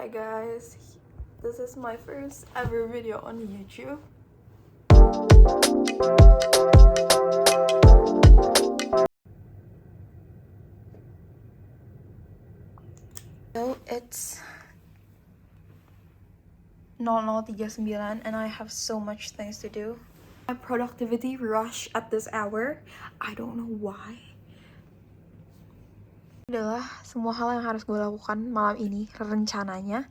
Hi guys, this is my first ever video on YouTube. So it's 00:39 and I have so much things to do. My productivity rush at this hour, I don't know why. Adalah semua hal yang harus gue lakukan malam ini rencananya,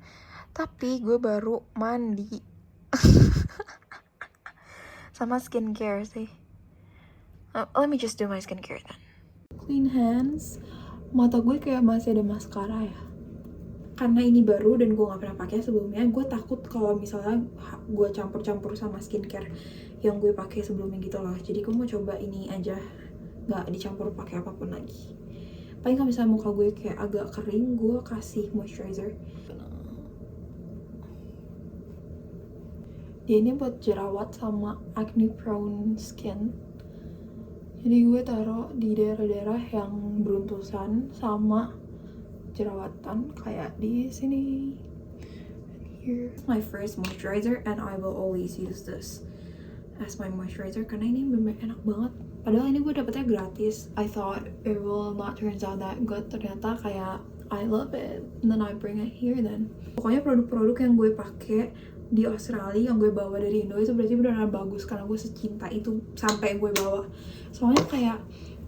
tapi gue baru mandi sama skincare sih. Let me just do my skincare then. Clean hands. Mata gue kayak masih ada maskara ya. Karena ini baru dan gue gak pernah pakai sebelumnya, gue takut kalau misalnya gue campur-campur sama skincare yang gue pakai sebelumnya gitu loh. Jadi gue mau coba ini aja, nggak dicampur pakai apapun lagi. Paling kalau misalnya muka gue kayak agak kering, gue kasih moisturizer. Dia ini buat jerawat sama acne prone skin. Jadi gue taruh di daerah-daerah yang beruntusan sama jerawatan kayak di sini. Here's my first moisturizer and I will always use this as my moisturizer karena ini bener-bener enak banget. Padahal ini gue dapetnya gratis. I thought it will not turns out that good. Ternyata kayak I love it. And then I bring it here then. Pokoknya produk-produk yang gue pakai di Australia yang gue bawa dari Indo itu berarti benar-benar bagus karena gue secinta itu sampai gue bawa. Soalnya kayak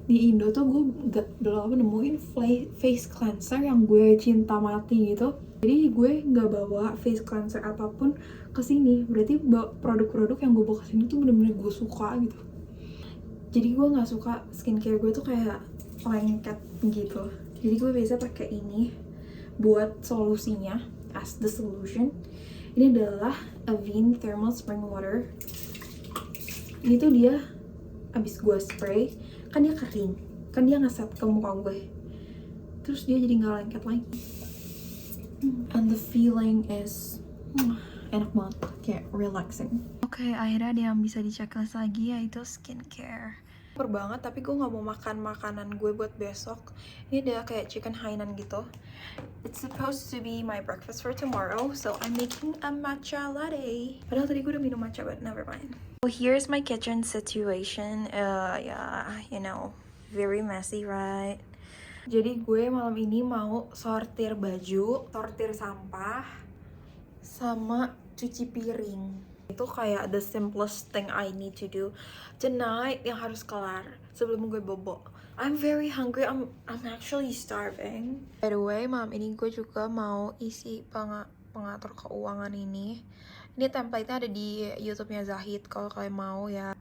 di Indo tuh gue belum nemuin face cleanser yang gue cinta mati gitu. Jadi gue nggak bawa face cleanser apapun ke sini. Berarti produk-produk yang gue bawa ke sini tuh bener-bener gue suka gitu. Jadi gue nggak suka skincare gue tuh kayak lengket gitu. Jadi gue biasa pakai ini buat solusinya as the solution. Ini adalah Avene Thermal Spring Water. Ini tuh dia abis gue spray, kan dia kering, kan dia ngeset ke muka gue, terus dia jadi nggak lengket lagi. And the feeling is enak banget, kayak relaxing. Oke, akhirnya ada yang bisa di checklist lagi yaitu skincare. Super banget, tapi gue nggak mau makan makanan gue buat besok. Ini ada kayak chicken hainan gitu. It's supposed to be my breakfast for tomorrow, so I'm making a matcha latte. Padahal tadi gue udah minum matcha, but never mind. So here's my kitchen situation. Yeah, you know, very messy, right? Jadi gue malam ini mau sortir baju, sortir sampah, sama cuci piring. Itu kayak the simplest thing I need to do tonight yang harus kelar sebelum gue bobo. I'm very hungry. I'm actually starving. By the way, malam ini gue juga mau isi pengatur keuangan ini. Ini template-nya ada di YouTube-nya Zahid kalau kalian mau ya.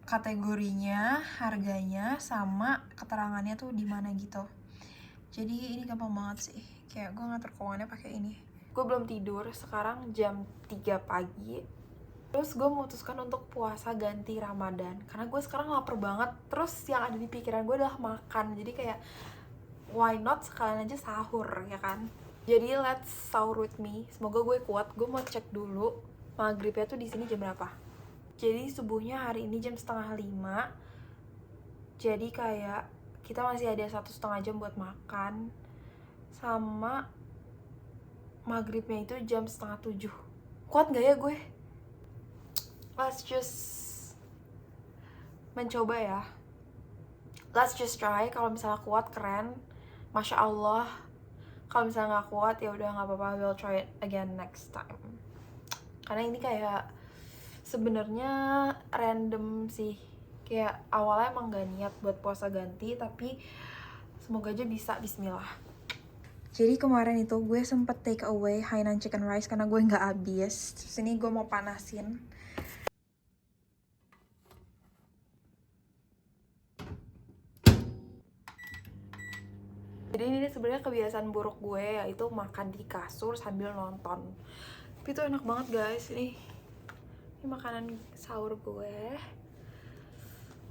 Kategorinya, harganya, sama keterangannya tuh di mana gitu. Jadi ini gampang banget sih. Kayak gue ngatur keuangannya pakai ini. Gue belum tidur, sekarang jam 3 pagi. Terus gue memutuskan untuk puasa ganti Ramadan karena gue sekarang lapar banget. Terus yang ada di pikiran gue adalah makan. Jadi kayak why not sekalian aja sahur ya kan. Jadi let's sahur with me. Semoga gue kuat. Gue mau cek dulu maghribnya tuh di sini jam berapa. Jadi subuhnya hari ini jam 4:30. Jadi kayak kita masih ada 1,5 jam buat makan. Sama maghribnya itu jam 6:30. Kuat gak ya gue? Let's just mencoba ya. Let's just try. Kalau misalnya kuat, keren, masya Allah. Kalau misalnya nggak kuat, ya udah nggak apa-apa. We'll try it again next time. Karena ini kayak sebenarnya random sih. Kayak awalnya emang gak niat buat puasa ganti, tapi semoga aja bisa. Bismillah. Jadi kemarin itu gue sempet take away Hainan chicken rice karena gue nggak habis. Terus ini gue mau panasin. Jadi ini sebenarnya kebiasaan buruk gue, yaitu makan di kasur sambil nonton. Tapi itu enak banget guys. Ini makanan sahur gue.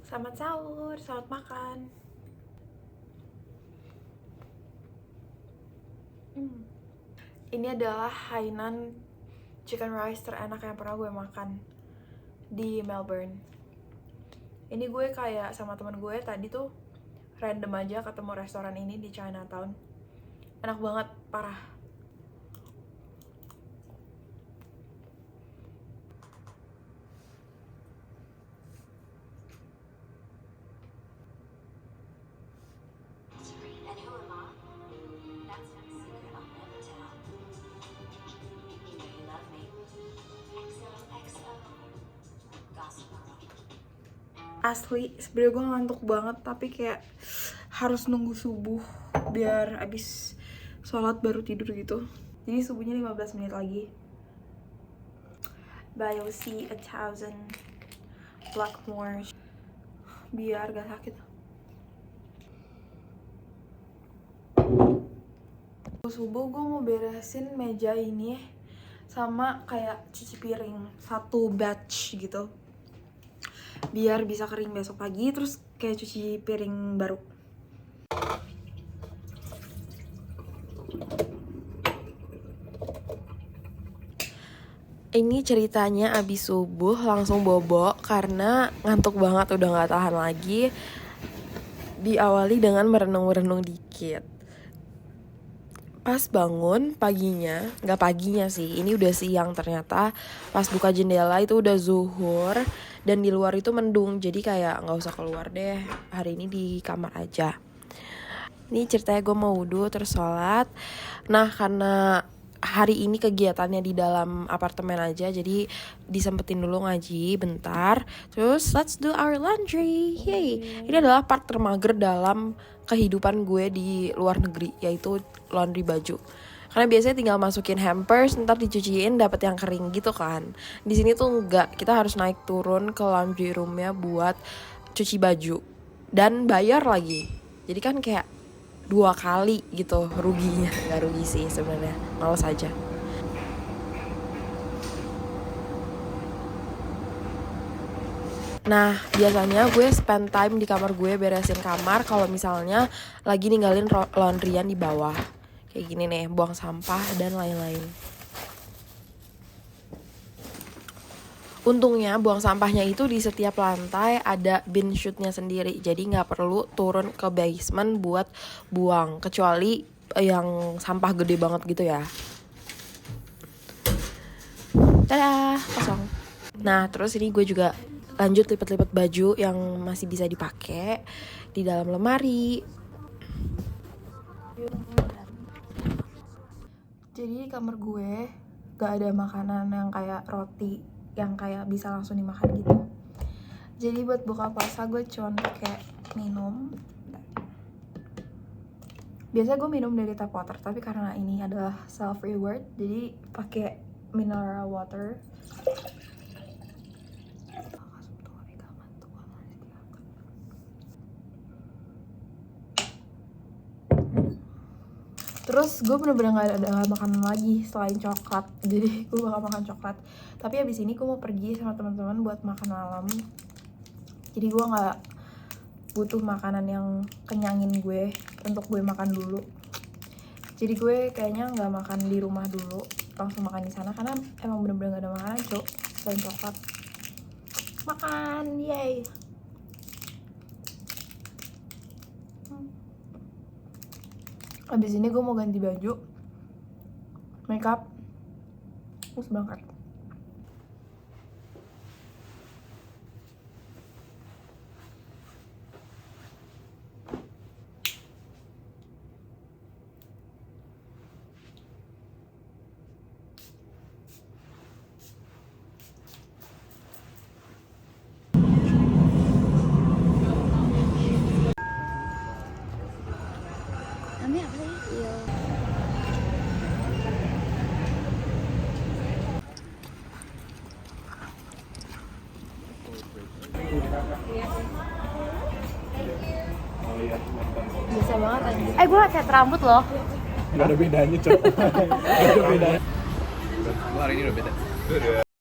Selamat sahur, selamat makan. Ini adalah Hainan chicken rice terenak yang pernah gue makan di Melbourne. Ini gue kayak sama teman gue tadi tuh random aja ketemu restoran ini di Chinatown. Enak banget, parah. Asli, sebenernya gue ngantuk banget, tapi kayak harus nunggu subuh biar abis sholat baru tidur gitu. Jadi subuhnya 15 menit lagi. But you'll see 1,000 block more biar gak sakit. Subuh gue mau beresin meja ini sama kayak cuci piring satu batch gitu, biar bisa kering besok pagi, terus kayak cuci piring baru. Ini ceritanya abis subuh langsung bobo karena ngantuk banget, udah gak tahan lagi. Diawali dengan merenung-merenung dikit. Pas bangun paginya, gak paginya sih, ini udah siang ternyata. Pas buka jendela itu udah zuhur dan di luar itu mendung, jadi kayak gak usah keluar deh, hari ini di kamar aja. Ini ceritanya gue mau wudhu terus sholat. Nah karena hari ini kegiatannya di dalam apartemen aja, jadi disempetin dulu ngaji bentar. Terus let's do our laundry. Yay. Ini adalah part termager dalam kehidupan gue di luar negeri, yaitu laundry baju. Karena biasanya tinggal masukin hampers, ntar dicuciin dapet yang kering gitu kan. Di sini tuh enggak, kita harus naik turun ke laundry roomnya buat cuci baju dan bayar lagi. Jadi kan kayak 2 kali gitu ruginya. Gak rugi sih sebenarnya, males aja. Nah biasanya gue spend time di kamar gue beresin kamar kalau misalnya lagi ninggalin laundryan di bawah. Kayak gini nih, buang sampah dan lain-lain. Untungnya buang sampahnya itu di setiap lantai ada bin chute-nya sendiri, jadi nggak perlu turun ke basement buat buang, kecuali yang sampah gede banget gitu ya. Tada, kosong. Nah terus ini gue juga lanjut lipet-lipet baju yang masih bisa dipakai di dalam lemari. Jadi di kamar gue gak ada makanan yang kayak roti yang kayak bisa langsung dimakan gitu. Jadi buat buka puasa gue cuma pakai minum. Biasanya gue minum dari tap water, tapi karena ini adalah self reward, jadi pakai mineral water. Terus gue bener-bener gak ada makanan lagi selain coklat, jadi gue bakal makan coklat. Tapi abis ini gue mau pergi sama teman-teman buat makan malam, jadi gue gak butuh makanan yang kenyangin gue untuk gue makan dulu. Jadi gue kayaknya gak makan di rumah dulu, langsung makan di sana karena emang bener-bener gak ada makanan cok selain coklat. Makan, yay! Abis ini gue mau ganti baju, make up, terus berangkat. Biasa banget aja. Gue cat rambut loh. Gak ada bedanya, Cok. Gak ada bedanya. Gue hari ini udah beda.